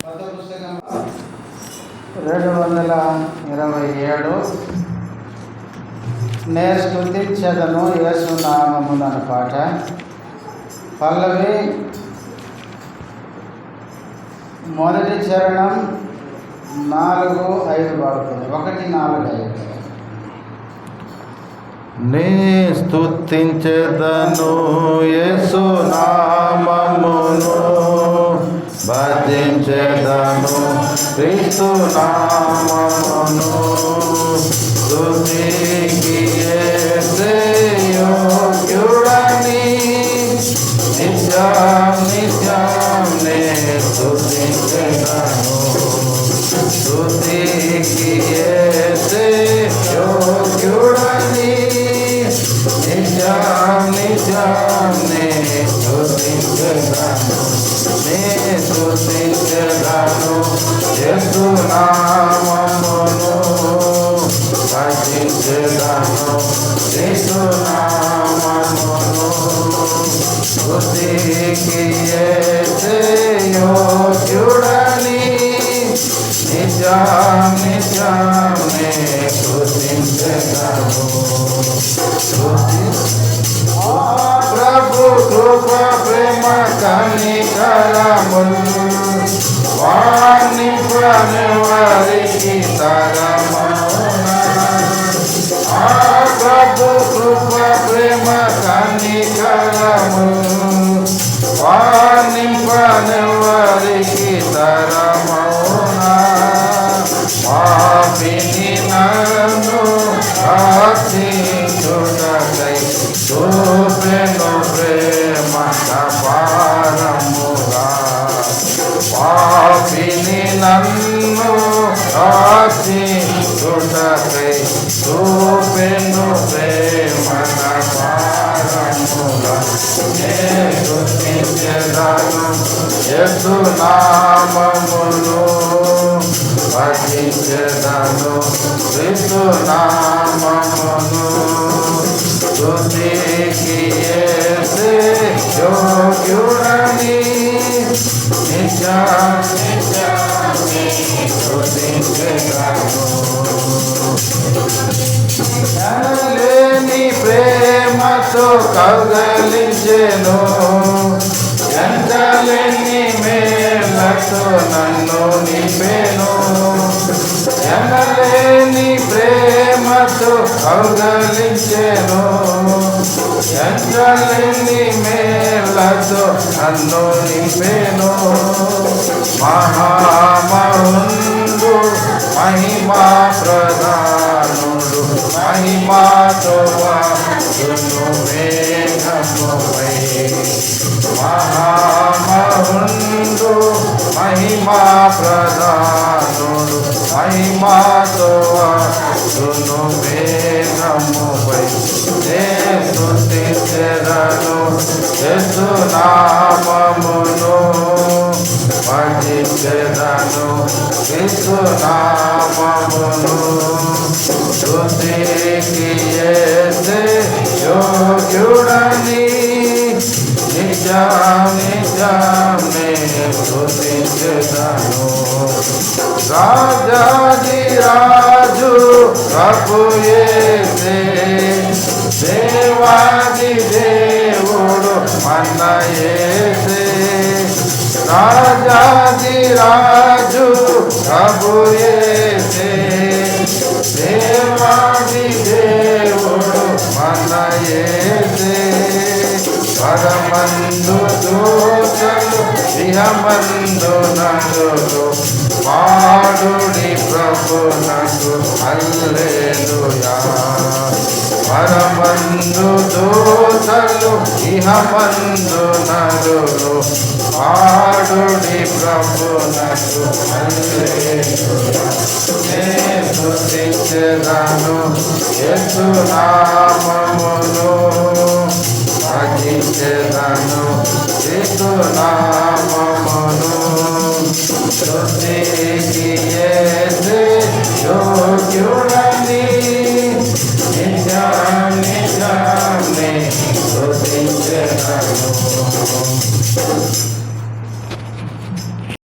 227 నే స్తుతించెదను యేసు నామమున పాట. పల్లవి మొదటి చరణం 4, 5 పాడుతుంది. 1, 4, 5. నే స్తుతించెదను యేసు నామమును, భజించెదను క్రీస్తు నామమును. స్తుతికి యేసే యోగ్యుడని నిత్యం నిత్యం నే స్తుతించెదను. స్తుతికి యేసే యోగ్యుడని నిత్యం నిత్యం నే స్తుతించెదను. నే స్తుతించెదను యేసు నామమును, భజించెదను క్రీస్తు నామమును. స్తుతికి యేసే యోగ్యుడని నిత్యం నిత్యం నే స్తుతించెదను. ప్రభు కృప ప్రేమ కనికరములు వాణింపని వారికి తరమౌనా. ప్రభు కృప ప్రేమ కనికరములు వాణింపని వారికి తరమౌనా. పాపిని నన్ను రక్షించుటకై చూపెను ప్రేమ అపారముగా. పాపిని నన్ను రక్షించుటకై చూపెను ప్రేమ అపారముగా. నే స్తుతించెదను యేసు నామమును, భజించెదను క్రీస్తు నామమును. స్తుతికి యేసే యోగ్యుడని నిత్యం నిత్యం నే స్తుతించెదను. ఎనలేని ప్రేమతో కౌగలించెను, ఎంతలేని మేలతో నన్ను నింపెను. ఎనలేని ప్రేమతో కౌగలించెను, ఎంతలేని మేలతో నన్ను నింపెను. మహామహుండు మహిమా ప్రధానుడు, మహిమాతో వాసును మేఘముపై. మహామహుండు మహిమా ప్రధానుడు, మహిమాతో వాసును మేఘముపై. నే స్తుతించెదను యేసు నామమును, భజించెదను క్రీస్తు నామమును. స్తుతికి యేసే యోగ్యుడని నిత్యం నిత్యం నే స్తుతించెదను. రాజాది రాజు ప్రభు యేసే, దేవాది దేవుడు మన యేసే. రాజాది రాజు ప్రభు యేసే, దేవాది దేవుడు మన యేసే. పరమందు దూతలు ఇహమందు నరులు పాడుడి ప్రభునకు హల్లెలూయా. పరమందు దూతలు ఇహమందు నరులు పాడుడి ప్రభునకు హల్లెలూయా. నే స్తుతించెదను యేసు నామమును, భజించెదను క్రీస్తు నామమును. స్తుతికి